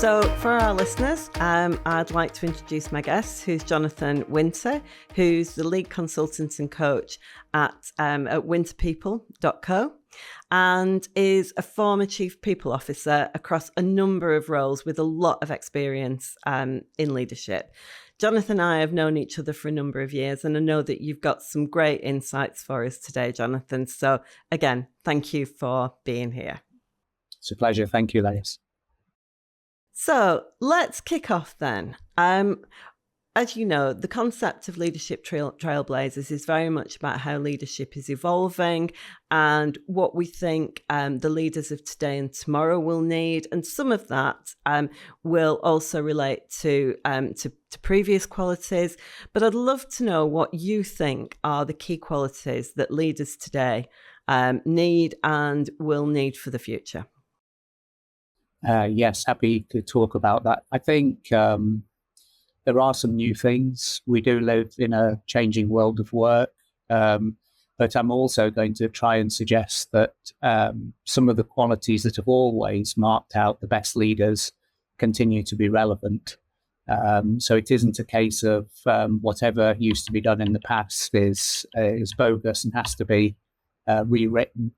So for our listeners, I'd like to introduce my guest, who's Jonathan Winter, who's the lead consultant and coach at winterpeople.co and is a former chief people officer across a number of roles with a lot of experience in leadership. Jonathan and I have known each other for a number of years, and I know that you've got some great insights for us today, Jonathan. So again, thank you for being here. It's a pleasure. Thank you, Lais. So let's kick off then. As you know, the concept of leadership trailblazers is very much about how leadership is evolving and what we think the leaders of today and tomorrow will need. And some of that will also relate to previous qualities. But I'd love to know what you think are the key qualities that leaders today need and will need for the future. Yes, happy to talk about that. I think there are some new things. We do live in a changing world of work, but I'm also going to try and suggest that some of the qualities that have always marked out the best leaders continue to be relevant. So it isn't a case of whatever used to be done in the past is bogus and has to be rewritten.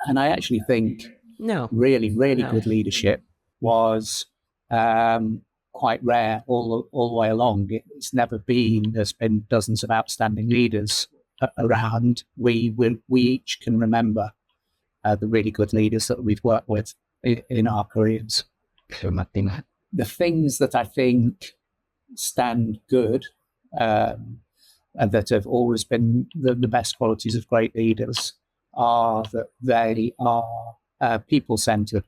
And I actually think really good leadership was quite rare all the way along. It's never been. There's been dozens of outstanding leaders around. We each can remember the really good leaders that we've worked with in our careers. The things that I think stand good and that have always been the best qualities of great leaders are that they are people-centered.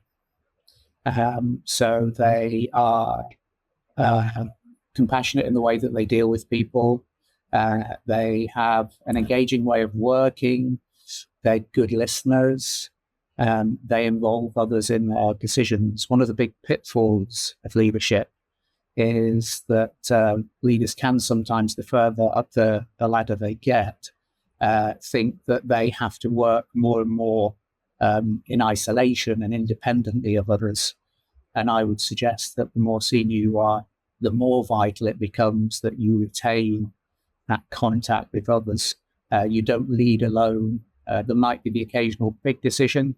So they are compassionate in the way that they deal with people. They have an engaging way of working. They're good listeners. They involve others in their decisions. One of the big pitfalls of leadership is that leaders can sometimes, the further up the ladder they get, think that they have to work more and more in isolation and independently of others. And I would suggest that the more senior you are, the more vital it becomes that you retain that contact with others. You don't lead alone. There might be the occasional big decision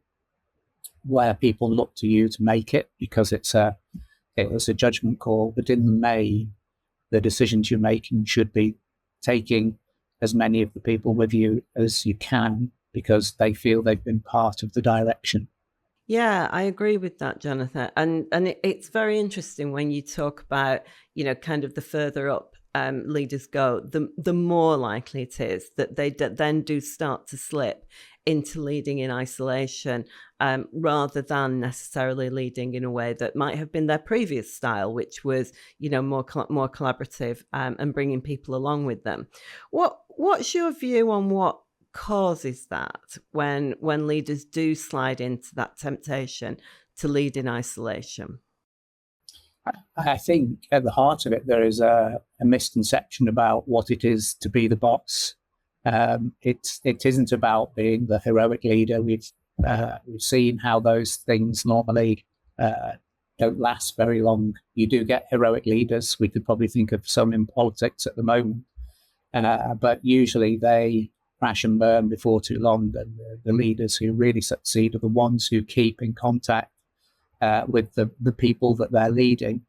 where people look to you to make it because it's a judgment call. But in the main, the decisions you're making should be taking as many of the people with you as you can because they feel they've been part of the direction. Yeah, I agree with that, Jonathan. And it's very interesting when you talk about, kind of the further up leaders go, the more likely it is that they then do start to slip into leading in isolation rather than necessarily leading in a way that might have been their previous style, which was, more collaborative and bringing people along with them. What's your view on what causes that when leaders do slide into that temptation to lead in isolation? I think at the heart of it, there is a misconception about what it is to be the boss. It isn't about being the heroic leader. We've seen how those things normally don't last very long. You do get heroic leaders. We could probably think of some in politics at the moment, but usually they crash and burn before too long. And the leaders who really succeed are the ones who keep in contact with the people that they're leading.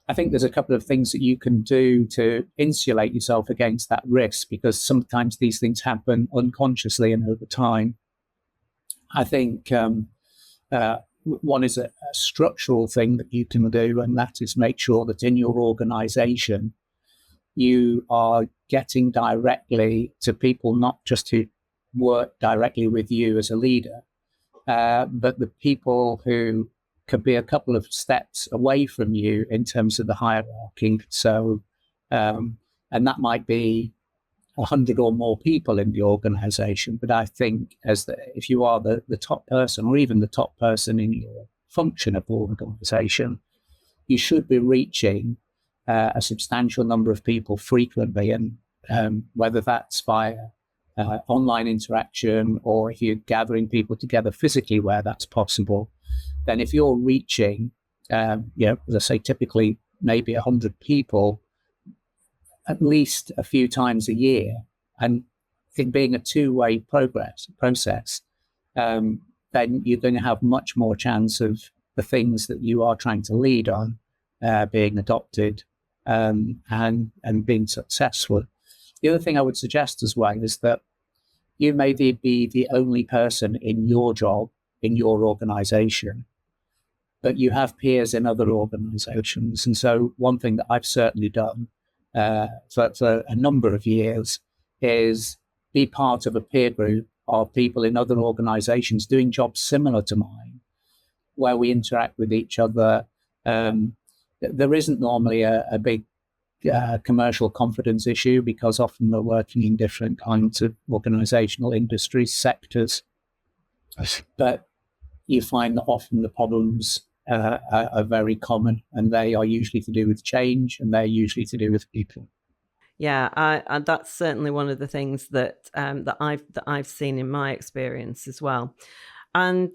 I think there's a couple of things that you can do to insulate yourself against that risk, because sometimes these things happen unconsciously and over time. I think one is a structural thing that you can do, and that is make sure that in your organization, you are getting directly to people, not just who work directly with you as a leader, but the people who could be a couple of steps away from you in terms of the hierarchy. So, and that might be 100 or more people in the organization. But I think if you are the top person, or even the top person in your function of the organization, you should be reaching a substantial number of people frequently, and whether that's via online interaction or if you're gathering people together physically where that's possible, then if you're reaching as I say, typically maybe 100 people at least a few times a year, and it being a two-way process, then you're going to have much more chance of the things that you are trying to lead on being adopted and being successful. The other thing I would suggest as well is that you may be the only person in your job, in your organization, but you have peers in other organizations. And so one thing that I've certainly done for a number of years is be part of a peer group of people in other organizations doing jobs similar to mine, where we interact with each other. There isn't normally a big commercial confidence issue, because often we're working in different kinds of organizational industries, sectors. But you find that often the problems are very common, and they are usually to do with change, and they're usually to do with people. Yeah, and that's certainly one of the things that I've seen in my experience as well. And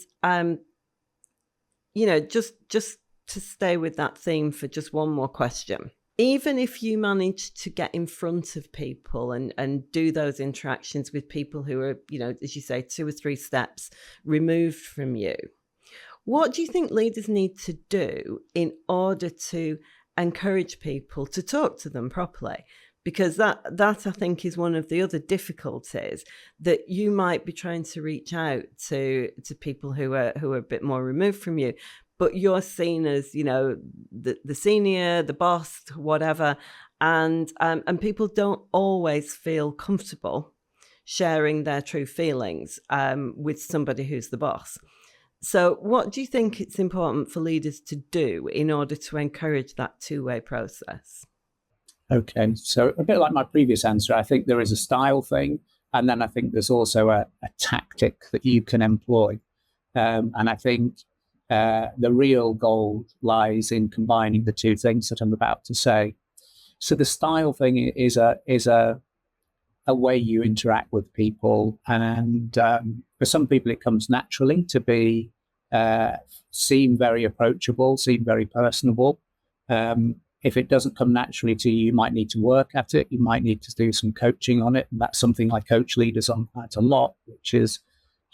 just to stay with that theme for just one more question. Even if you manage to get in front of people and do those interactions with people who are, as you say, 2 or 3 steps removed from you, what do you think leaders need to do in order to encourage people to talk to them properly? Because that I think is one of the other difficulties, that you might be trying to reach out to people who are a bit more removed from you, but you're seen as, the senior, the boss, whatever, and people don't always feel comfortable sharing their true feelings with somebody who's the boss. So what do you think it's important for leaders to do in order to encourage that two-way process? Okay, so a bit like my previous answer, I think there is a style thing, and then I think there's also a tactic that you can employ. And I think the real gold lies in combining the two things that I'm about to say. So the style thing is a way you interact with people, and for some people it comes naturally to be seem very approachable, seem very personable. If it doesn't come naturally to you, you might need to work at it. You might need to do some coaching on it. And that's something I coach leaders on quite a lot, which is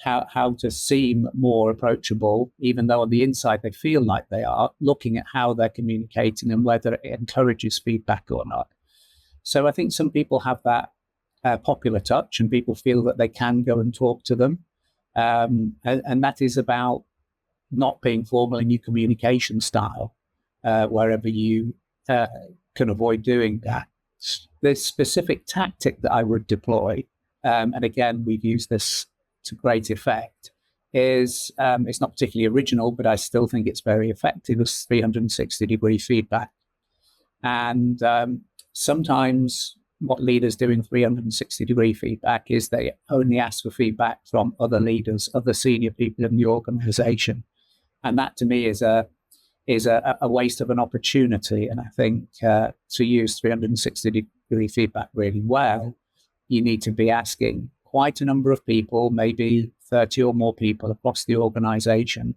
how to seem more approachable, even though on the inside they feel like they are, looking at how they're communicating and whether it encourages feedback or not. So I think some people have that popular touch, and people feel that they can go and talk to them. And that is about not being formal in your communication style, wherever you can avoid doing that. The specific tactic that I would deploy, and again, we've used this to great effect, is it's not particularly original, but I still think it's very effective, is 360-degree feedback. And sometimes what leaders do in 360-degree feedback is they only ask for feedback from other leaders, other senior people in the organization. And that to me is a waste of an opportunity. And I think to use 360-degree feedback really well, you need to be asking quite a number of people, maybe 30 or more people across the organization,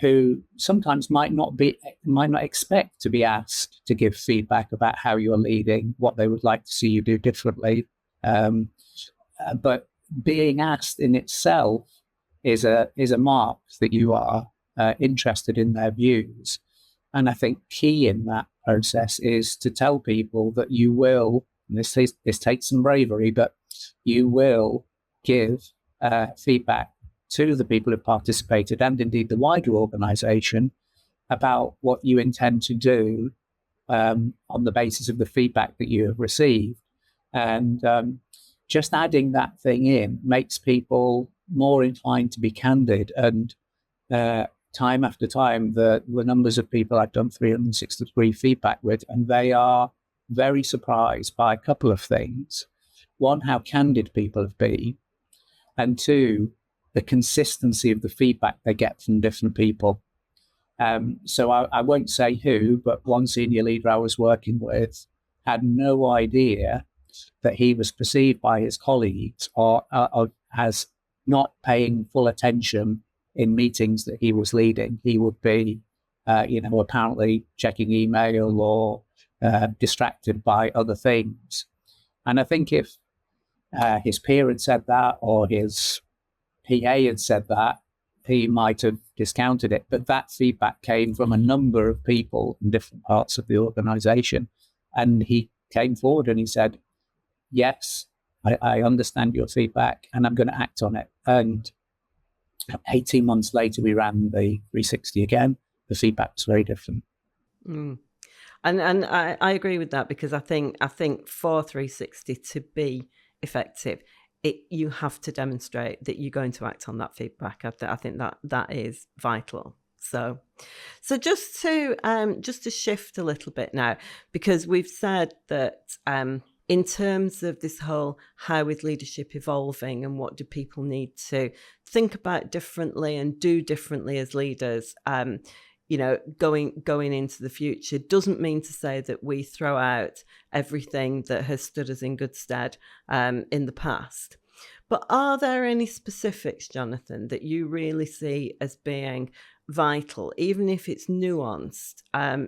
who sometimes might not expect to be asked to give feedback about how you're leading, what they would like to see you do differently. But being asked in itself is a mark that you are interested in their views. And I think key in that process is to tell people that you will, and this takes some bravery, but you will give feedback to the people who participated, and indeed the wider organization, about what you intend to do on the basis of the feedback that you have received. And just adding that thing in makes people more inclined to be candid. And time after time, the numbers of people I've done 360-degree feedback with, and they are very surprised by a couple of things. One, how candid people have been, and two, the consistency of the feedback they get from different people. So I won't say who, but one senior leader I was working with had no idea that he was perceived by his colleagues or as not paying full attention in meetings that he was leading. He would be apparently checking email or distracted by other things. And I think if his peer had said that, or his PA had said that, he might have discounted it. But that feedback came from a number of people in different parts of the organization. And he came forward and he said, yes, I understand your feedback and I'm going to act on it. And 18 months later, we ran the 360 again. The feedback was very different. Mm. And I agree with that, because I think for 360 to be effective, you have to demonstrate that you're going to act on that feedback. I think that is vital. So just to shift a little bit now, because we've said that in terms of this whole how is leadership evolving and what do people need to think about differently and do differently as leaders, going into the future, doesn't mean to say that we throw out everything that has stood us in good stead in the past. But are there any specifics, Jonathan, that you really see as being vital, even if it's nuanced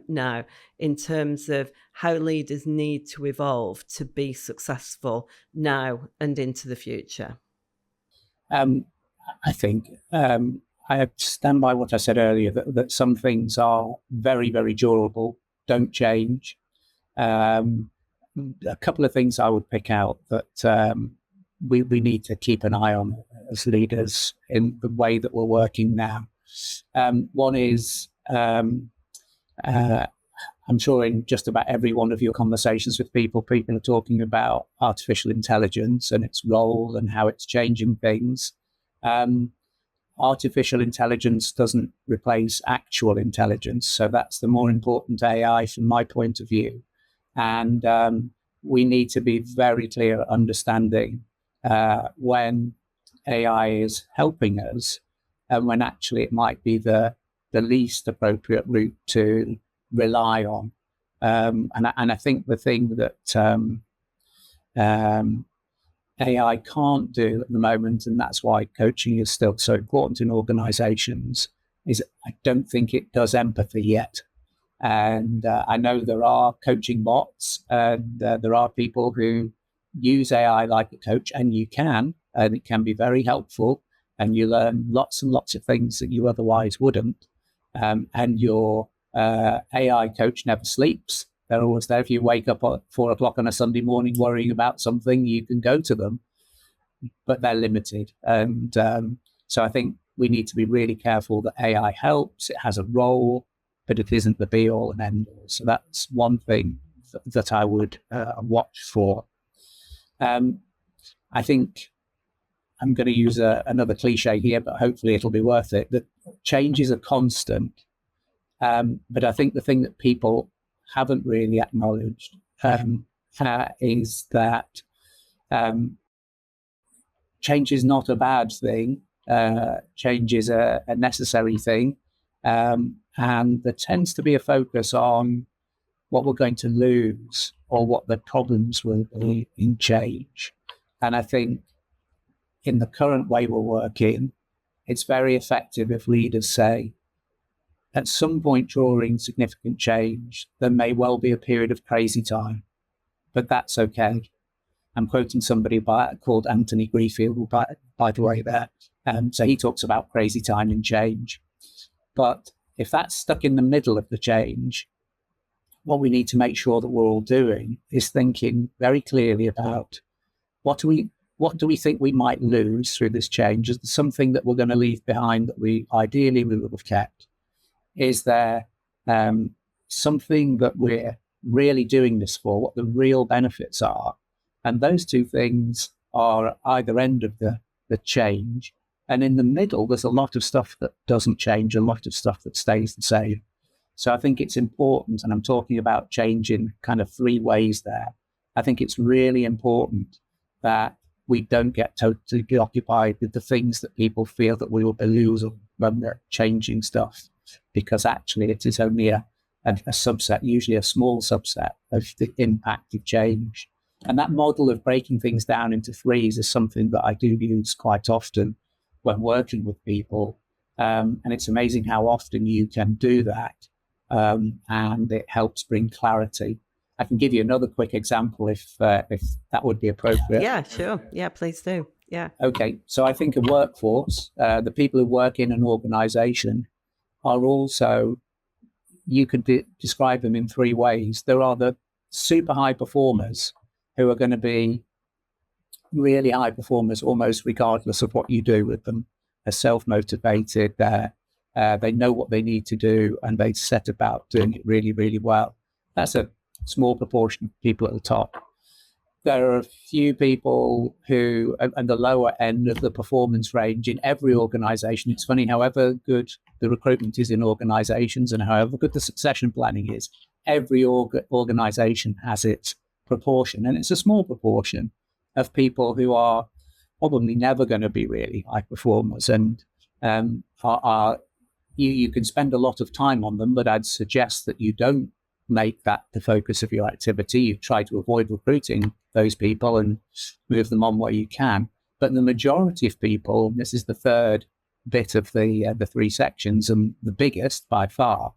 now, in terms of how leaders need to evolve to be successful now and into the future? I think I stand by what I said earlier, that some things are very, very durable, don't change. A couple of things I would pick out that we need to keep an eye on as leaders in the way that we're working now. One is, I'm sure in just about every one of your conversations with people are talking about artificial intelligence and its role and how it's changing things. Artificial intelligence doesn't replace actual intelligence. So that's the more important AI from my point of view. And we need to be very clear at understanding when AI is helping us and when actually it might be the least appropriate route to rely on. And I think the thing that AI can't do at the moment, and that's why coaching is still so important in organizations, is I don't think it does empathy yet. And I know there are coaching bots, and there are people who use AI like a coach, and it can be very helpful, and you learn lots and lots of things that you otherwise wouldn't. And your AI coach never sleeps. They're always there. If you wake up at 4 o'clock on a Sunday morning worrying about something, you can go to them, but they're limited. And so I think we need to be really careful that AI helps. It has a role, but it isn't the be all and end all. So that's one thing that I would watch for. I think I'm going to use another cliche here, but hopefully it'll be worth it, that change is a constant. But I think the thing that people haven't really acknowledged is that change is not a bad thing. Change is a necessary thing. And there tends to be a focus on what we're going to lose or what the problems will be in change. And I think in the current way we're working, it's very effective if leaders say, at some point during significant change, there may well be a period of crazy time, but that's okay. I'm quoting somebody called Anthony Greenfield, who, by the way, there. So he talks about crazy time and change. But if that's stuck in the middle of the change, what we need to make sure that we're all doing is thinking very clearly about what do we think we might lose through this change? Is there something that we're going to leave behind that we ideally would have kept? Is there something that we're really doing this for, what the real benefits are? And those two things are at either end of the change. And in the middle, there's a lot of stuff that doesn't change, a lot of stuff that stays the same. So I think it's important, and I'm talking about change in kind of three ways there. I think it's really important that we don't get totally occupied with the things that people feel that we will be losing when they're changing stuff, because actually it is only a subset, usually a small subset of the impact of change. And that model of breaking things down into threes is something that I do use quite often when working with people. And it's amazing how often you can do that, and it helps bring clarity. I can give you another quick example if that would be appropriate. Yeah, sure. Yeah, please do. Yeah. Okay, so I think a workforce, the people who work in an organization are also, you could describe them in three ways. There are the super high performers who are going to be really high performers almost regardless of what you do with them. They're self-motivated, they know what they need to do, and they set about doing it really, really well. That's a small proportion of people at the top. There are a few people who, at the lower end of the performance range in every organization. It's funny, however good the recruitment is in organizations and however good the succession planning is, every organization has its proportion, and it's a small proportion of people who are probably never going to be really high performers, and you can spend a lot of time on them, but I'd suggest that you don't make that the focus of your activity. You try to avoid recruiting those people and move them on where you can. But the majority of people, this is the third bit of the three sections, and the biggest by far,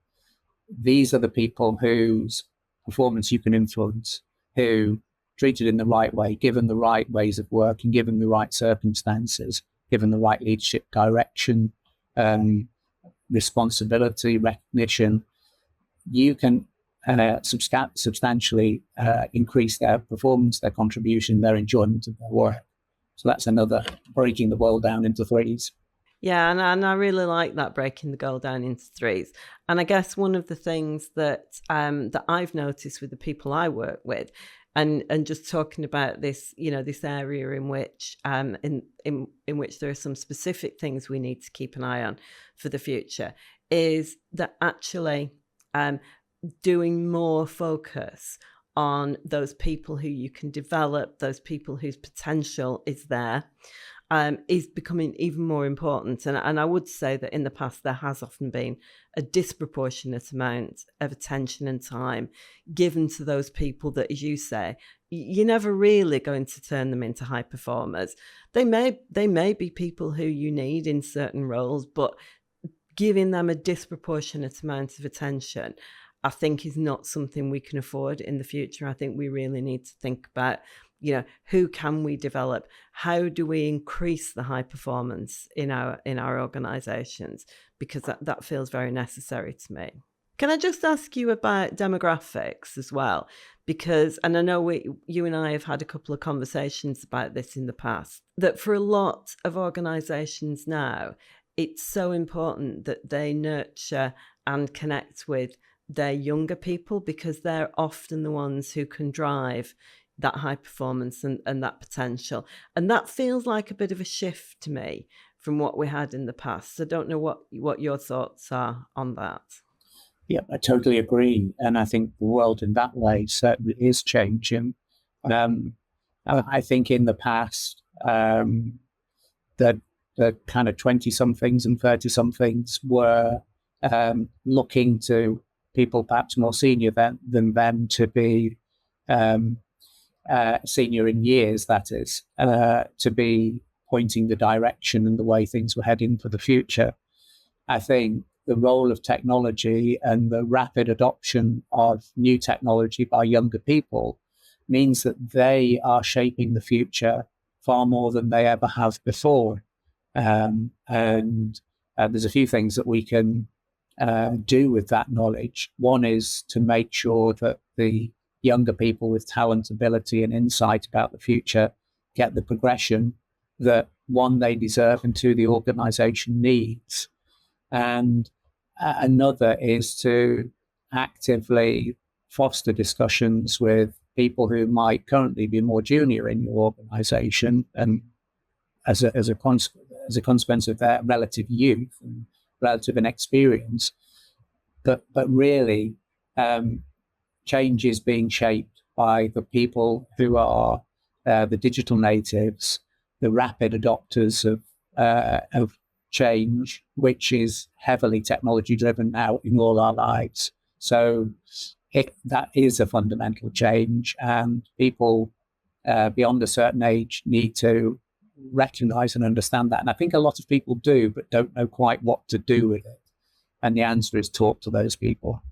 these are the people whose performance you can influence, who, treated in the right way, given the right ways of working, given the right circumstances, given the right leadership direction, responsibility, recognition, you can substantially increase their performance, their contribution, their enjoyment of their work. So that's another, breaking the world down into threes. Yeah, and I really like that, breaking the goal down into threes. And I guess one of the things that that I've noticed with the people I work with, and just talking about this, this area in which in which there are some specific things we need to keep an eye on for the future, is that actually doing more focus on those people who you can develop, those people whose potential is there, is becoming even more important. And I would say that in the past, there has often been a disproportionate amount of attention and time given to those people that, as you say, you're never really going to turn them into high performers. They may be people who you need in certain roles, but giving them a disproportionate amount of attention, I think, is not something we can afford in the future. I think we really need to think about, who can we develop? How do we increase the high performance in our organizations? Because that feels very necessary to me. Can I just ask you about demographics as well? Because, and I know you and I have had a couple of conversations about this in the past, that for a lot of organizations now, it's so important that they nurture and connect with their younger people, because they're often the ones who can drive that high performance and that potential. And that feels like a bit of a shift to me from what we had in the past. So I don't know what your thoughts are on that. Yeah, I totally agree. And I think the world in that way certainly is changing. I think in the past, the kind of 20-somethings and 30-somethings were looking to people perhaps more senior than them to be senior in years, that is, to be pointing the direction and the way things were heading for the future. I think the role of technology and the rapid adoption of new technology by younger people means that they are shaping the future far more than they ever have before. And there's a few things that we can do with that knowledge. One is to make sure that the younger people with talent, ability, and insight about the future get the progression that, one, they deserve, and two, the organization needs. And another is to actively foster discussions with people who might currently be more junior in your organization, and as a consequence of their relative youth and relative inexperience, but really change is being shaped by the people who are the digital natives, the rapid adopters of change, which is heavily technology driven now in all our lives. So that is a fundamental change, and people beyond a certain age need to recognize and understand that. And I think a lot of people do, but don't know quite what to do with it. And the answer is talk to those people.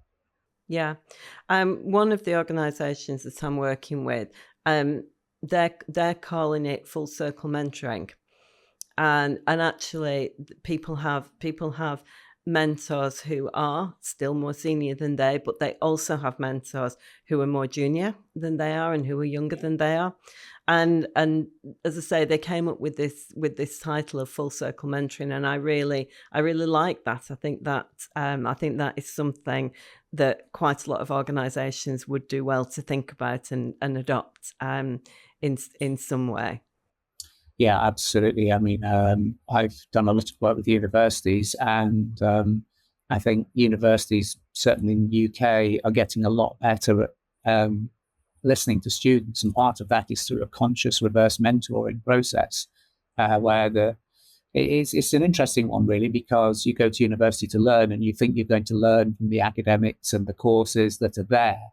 Yeah. One of the organizations that I'm working with, they're calling it full circle mentoring. And actually people have mentors who are still more senior than they, but they also have mentors who are more junior than they are and who are younger than they are. And as I say, they came up with this title of full circle mentoring, and I really like that. I think that is something that quite a lot of organizations would do well to think about and adopt in some way. Yeah, absolutely. I mean, I've done a lot of work with universities, and I think universities, certainly in the UK, are getting a lot better at listening to students. And part of that is through a conscious reverse mentoring process, where it's an interesting one, really, because you go to university to learn and you think you're going to learn from the academics and the courses that are there.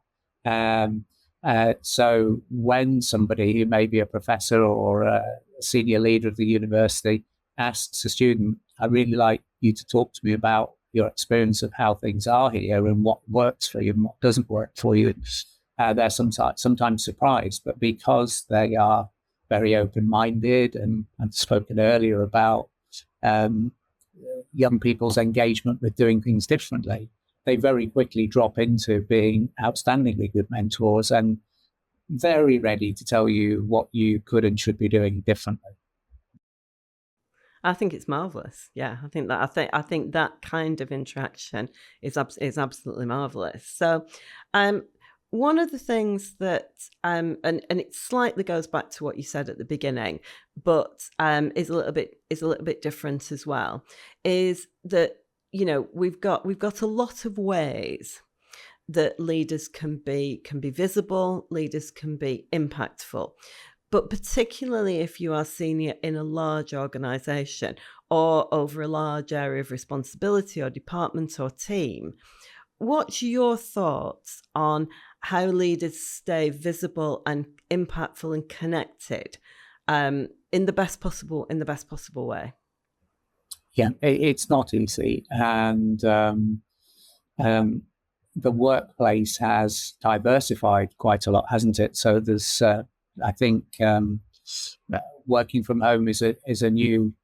So when somebody who may be a professor or a senior leader of the university asks a student, I really like you to talk to me about your experience of how things are here and what works for you and what doesn't work for you. They're sometimes surprised, but because they are very open-minded, and I've spoken earlier about young people's engagement with doing things differently, they very quickly drop into being outstandingly good mentors and very ready to tell you what you could and should be doing differently. I think it's marvelous. Yeah, I think that kind of interaction is absolutely marvelous. So, one of the things that and it slightly goes back to what you said at the beginning, but is a little bit different as well, is that we've got a lot of ways that leaders can be visible, leaders can be impactful. But particularly if you are senior in a large organization or over a large area of responsibility or department or team, what's your thoughts on how leaders stay visible and impactful and connected in the best possible way? Yeah, it's not easy. And the workplace has diversified quite a lot, hasn't it? So there's, I think, working from home is a new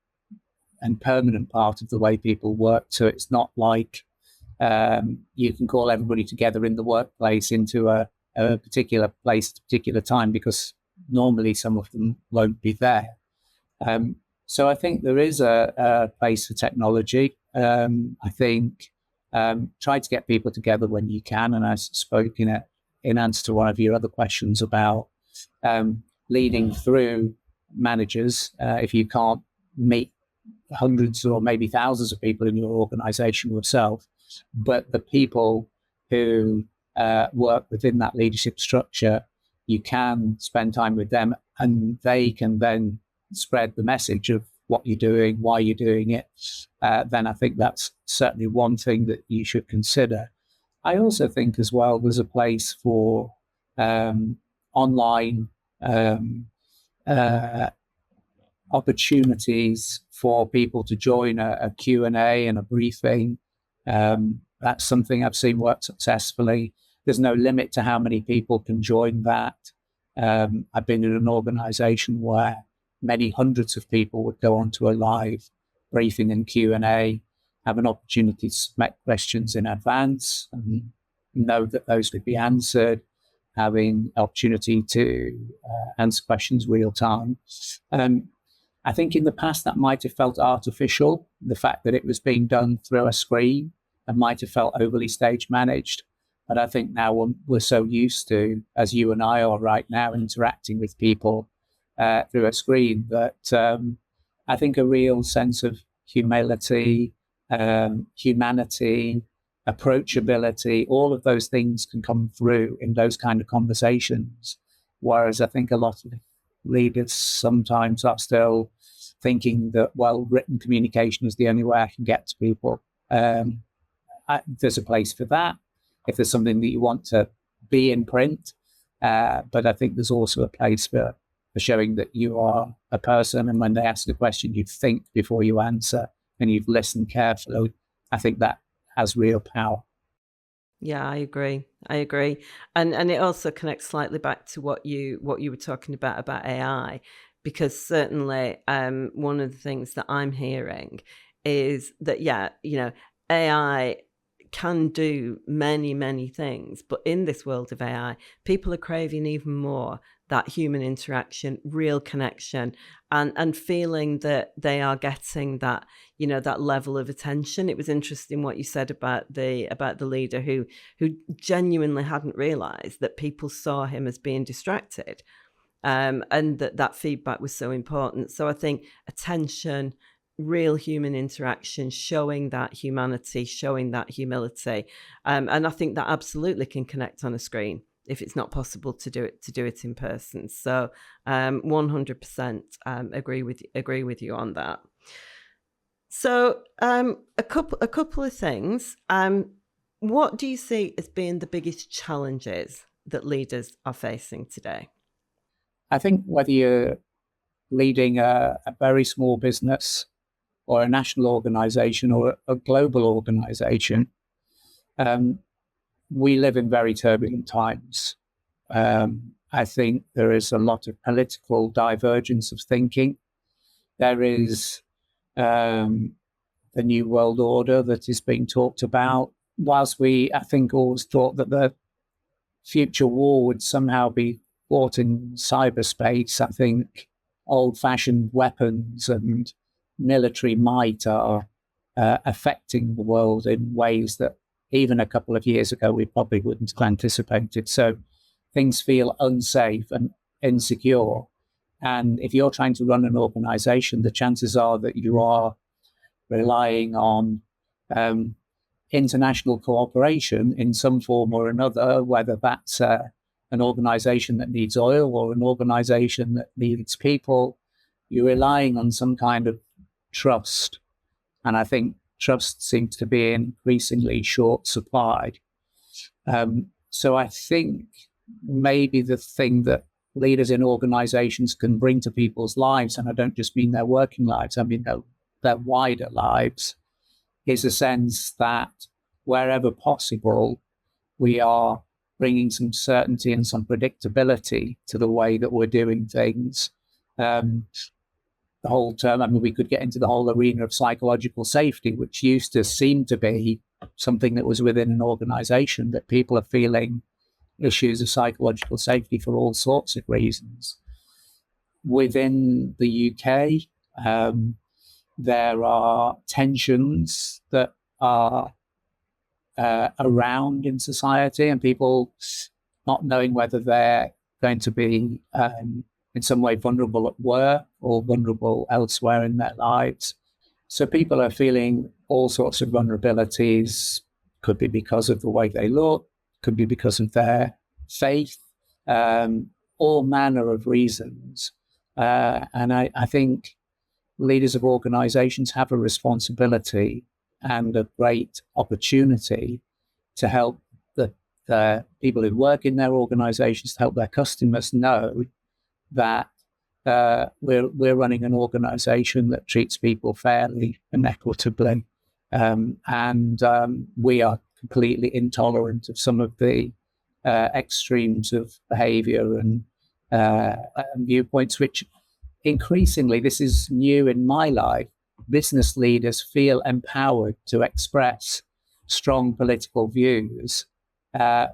and permanent part of the way people work. So it's not like you can call everybody together in the workplace into a particular place at a particular time, because normally some of them won't be there. So I think there is a place for technology. I think try to get people together when you can. And I spoke in answer to one of your other questions about leading through managers. If you can't meet hundreds or maybe thousands of people in your organization yourself, but the people who work within that leadership structure, you can spend time with them, and they can then spread the message of what you're doing, why you're doing it. Then I think that's certainly one thing that you should consider. I also think as well there's a place for online opportunities for people to join a Q&A and a briefing. That's something I've seen work successfully. There's no limit to how many people can join that. I've been in an organization where many hundreds of people would go onto a live briefing and Q&A, have an opportunity to submit questions in advance and know that those could be answered, having opportunity to answer questions real time. I think in the past that might have felt artificial, the fact that it was being done through a screen, and might have felt overly stage managed. But I think now we're so used to, as you and I are right now, interacting with people through a screen, that I think a real sense of humility, humanity, approachability, all of those things can come through in those kind of conversations. Whereas I think a lot of leaders sometimes are still thinking that, well, written communication is the only way I can get to people. There's a place for that if there's something that you want to be in print, but I think there's also a place for for showing that you are a person, and when they ask a question, you think before you answer and you've listened carefully. I think that has real power. Yeah, I agree. And it also connects slightly back to what you were talking about AI, because certainly one of the things that I'm hearing is that, yeah, AI can do many, many things, but in this world of AI, people are craving even more that human interaction, real connection, and feeling that they are getting that, that level of attention. It was interesting what you said about the leader who genuinely hadn't realized that people saw him as being distracted, and that feedback was so important. So I think attention, real human interaction, showing that humanity, showing that humility, and I think that absolutely can connect on a screen if it's not possible to do it in person. So 100% agree with you on that. So a couple of things. What do you see as being the biggest challenges that leaders are facing today? I think whether you're leading a very small business or a national organization or a global organization, we live in very turbulent times. I think there is a lot of political divergence of thinking. There is the New World Order that is being talked about. Whilst we, I think, always thought that the future war would somehow be fought in cyberspace, I think old-fashioned weapons and military might are affecting the world in ways that even a couple of years ago we probably wouldn't have anticipated. So things feel unsafe and insecure. And if you're trying to run an organization, the chances are that you are relying on international cooperation in some form or another, whether that's an organization that needs oil or an organization that needs people. You're relying on some kind of trust. And I think trust seems to be increasingly short supplied. So I think maybe the thing that leaders in organizations can bring to people's lives, and I don't just mean their working lives, I mean their wider lives, is a sense that wherever possible, we are bringing some certainty and some predictability to the way that we're doing things. The whole term, I mean, we could get into the whole arena of psychological safety, which used to seem to be something that was within an organization, that people are feeling issues of psychological safety for all sorts of reasons. Within the UK, there are tensions that are around in society, and people not knowing whether they're going to be in some way vulnerable at work or vulnerable elsewhere in their lives. So people are feeling all sorts of vulnerabilities. Could be because of the way they look, could be because of their faith, all manner of reasons. And I think leaders of organizations have a responsibility and a great opportunity to help the people who work in their organizations, to help their customers know that we're running an organization that treats people fairly and equitably, and we are completely intolerant of some of the extremes of behavior and viewpoints, which increasingly, this is new in my life, business leaders feel empowered to express strong political views,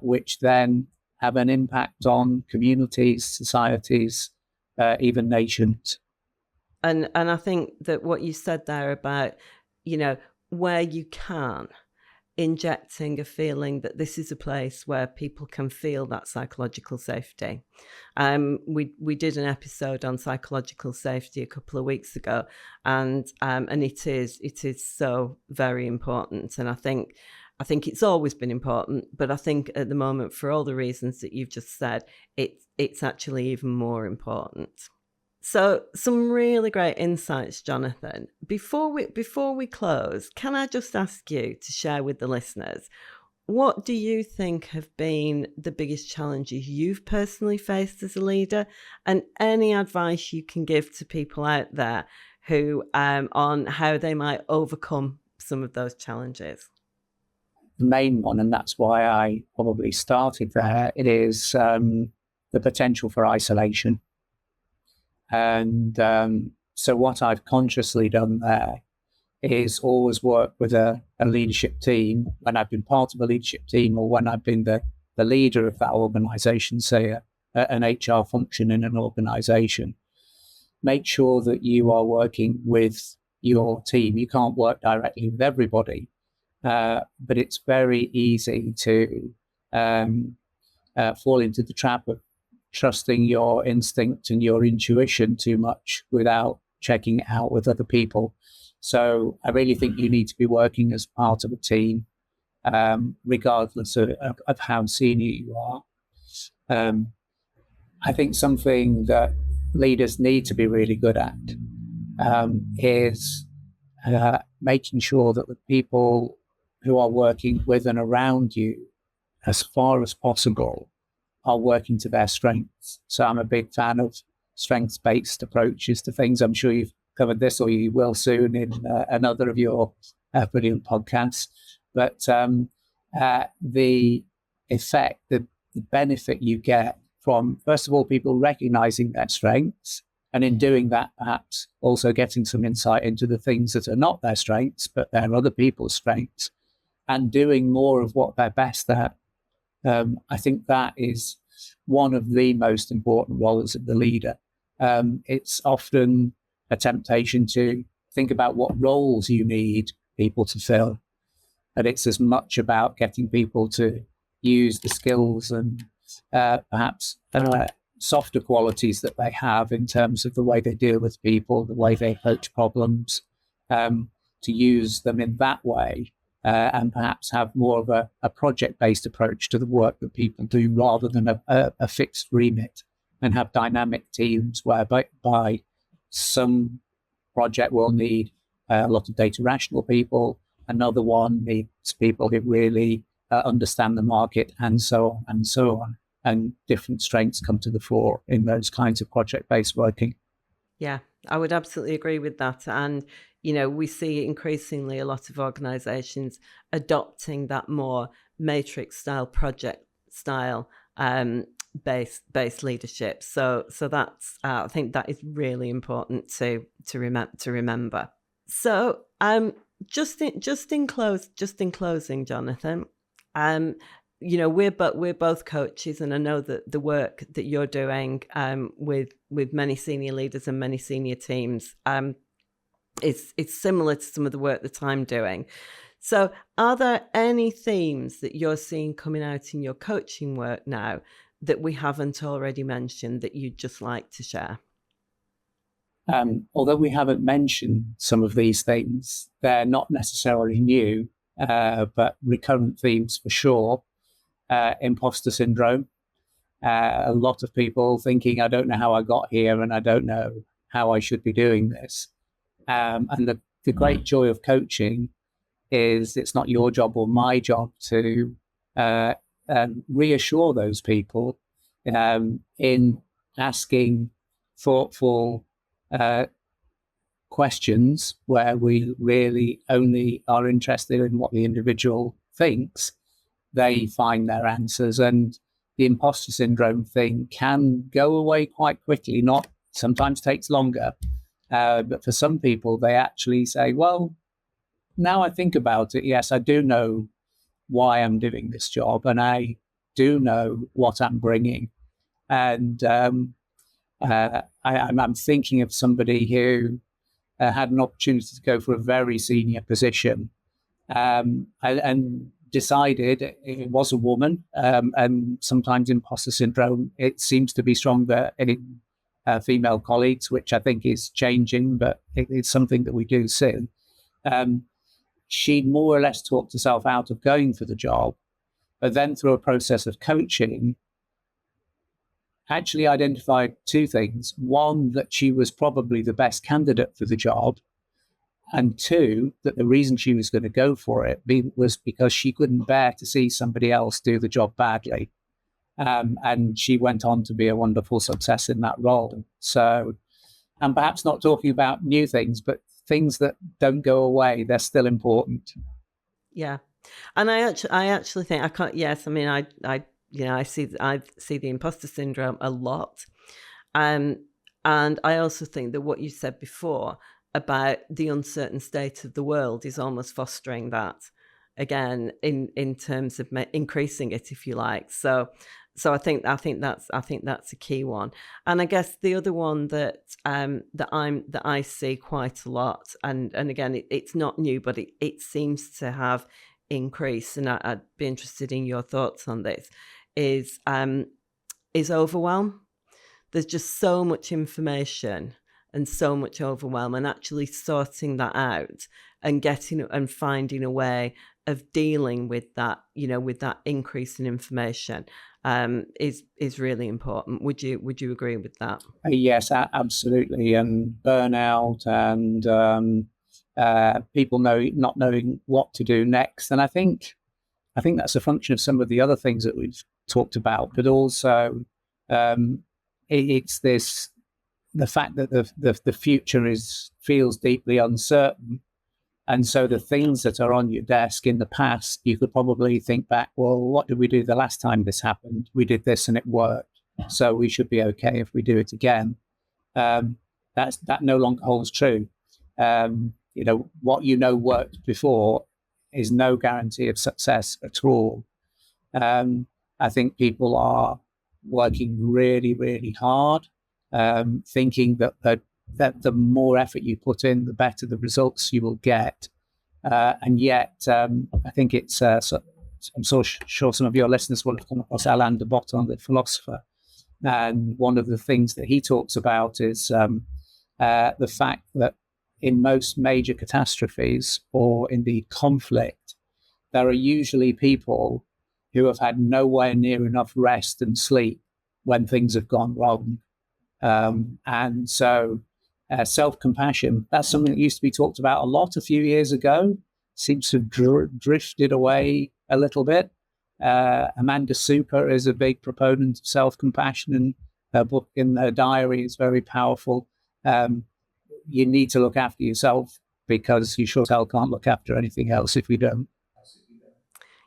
which then have an impact on communities, societies, even nations. And I think that what you said there about, where you can, injecting a feeling that this is a place where people can feel that psychological safety. We did an episode on psychological safety a couple of weeks ago, and it is so very important. And I think it's always been important, but I think at the moment, for all the reasons that you've just said, it's actually even more important. So some really great insights, Jonathan. Before we close, can I just ask you to share with the listeners what do you think have been the biggest challenges you've personally faced as a leader, and any advice you can give to people out there who on how they might overcome some of those challenges? The main one, and that's why I probably started there, it is the potential for isolation. And so what I've consciously done there is always work with a leadership team when I've been part of a leadership team, or when I've been the leader of that organization, say an HR function in an organization. Make sure that you are working with your team. You can't work directly with everybody, but it's very easy to fall into the trap of trusting your instinct and your intuition too much without checking it out with other people. So I really think you need to be working as part of a team, regardless of how senior you are. I think something that leaders need to be really good at is making sure that the people who are working with and around you, as far as possible, are working to their strengths. So I'm a big fan of strengths-based approaches to things. I'm sure you've covered this, or you will soon in another of your brilliant podcasts. But the effect, the benefit you get from, first of all, people recognizing their strengths, and in doing that, perhaps also getting some insight into the things that are not their strengths, but they're other people's strengths, and doing more of what they're best at. I think that is one of the most important roles of the leader. It's often a temptation to think about what roles you need people to fill. And it's as much about getting people to use the skills and perhaps softer qualities that they have in terms of the way they deal with people, the way they approach problems, to use them in that way, and perhaps have more of a project-based approach to the work that people do, rather than a fixed remit, and have dynamic teams whereby some project will need a lot of data rational people, another one needs people who really understand the market, and so on and so on. And different strengths come to the fore in those kinds of project-based working. Yeah, I would absolutely agree with that. And, we see increasingly a lot of organizations adopting that more matrix style, project style based leadership. So that's I think that is really important to remember. So just in closing, Jonathan, we're both coaches, and I know that the work that you're doing with many senior leaders and many senior teams it's similar to some of the work that I'm doing. So are there any themes that you're seeing coming out in your coaching work now that we haven't already mentioned that you'd just like to share? Although we haven't mentioned some of these things, they're not necessarily new, but recurrent themes for sure. Imposter syndrome. A lot of people thinking, I don't know how I got here, and I don't know how I should be doing this. And the great joy of coaching is it's not your job or my job to reassure those people in asking thoughtful questions where we really only are interested in what the individual thinks. They find their answers, and the imposter syndrome thing can go away quite quickly. Not sometimes takes longer, but for some people, they actually say, "Well, now I think about it, yes, I do know why I'm doing this job, and I do know what I'm bringing." And I'm thinking of somebody who had an opportunity to go for a very senior position, and decided it was a woman, and sometimes imposter syndrome, it seems to be stronger in female colleagues, which I think is changing, but it's something that we do see. She more or less talked herself out of going for the job, but then through a process of coaching, actually identified two things. One, that she was probably the best candidate for the job, And two, that the reason she was going to go for it was because she couldn't bear to see somebody else do the job badly. And she went on to be a wonderful success in that role. So, and perhaps not talking about new things, but things that don't go away, they're still important. Yeah. And I actually think I can't, yes, I mean, I see the imposter syndrome a lot. And I also think that what you said before about the uncertain state of the world is almost fostering that again in terms of increasing it, if you like. So I think that's a key one. And I guess the other one that I see quite a lot, and again it's not new, but it seems to have increased, and I'd be interested in your thoughts on this, is overwhelm. There's just so much information and so much overwhelm, and actually sorting that out and finding a way of dealing with that, with that increase in information is really important. Would you agree with that? Yes, absolutely. And burnout and people not knowing what to do next. And I think that's a function of some of the other things that we've talked about, but also it's the fact that the future feels deeply uncertain. And so the things that are on your desk in the past, you could probably think back, well, what did we do the last time this happened? We did this and it worked. So we should be okay if we do it again. That no longer holds true. What worked before is no guarantee of success at all. I think people are working really, really hard, thinking that the more effort you put in, the better the results you will get. And yet, I think it's, I'm so sure some of your listeners will have come across Alain de Botton, the philosopher. And one of the things that he talks about is the fact that in most major catastrophes or indeed conflict, there are usually people who have had nowhere near enough rest and sleep when things have gone wrong. And so self-compassion, that's something that used to be talked about a lot a few years ago, seems to have drifted away a little bit. Amanda Super is a big proponent of self-compassion, and her book in her diary is very powerful. You need to look after yourself because you sure as hell can't look after anything else if you don't.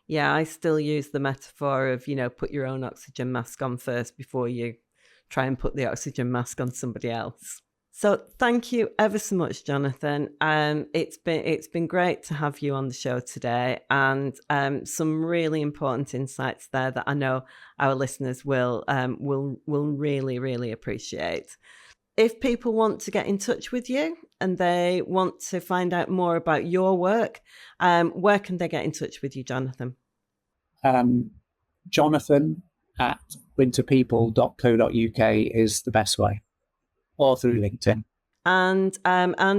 Yeah, I still use the metaphor of, put your own oxygen mask on first before you try and put the oxygen mask on somebody else. So thank you ever so much, Jonathan. It's been great to have you on the show today, and some really important insights there that I know our listeners will really, really appreciate. If people want to get in touch with you and they want to find out more about your work, where can they get in touch with you, Jonathan? Jonathan at winterpeople.co.uk is the best way, or through LinkedIn. And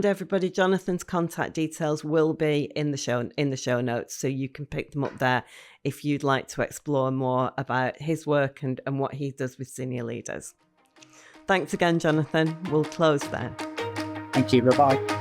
everybody, Jonathan's contact details will be in the show notes, so you can pick them up there if you'd like to explore more about his work and what he does with senior leaders. Thanks again, Jonathan. We'll close there. Thank you. Bye-bye.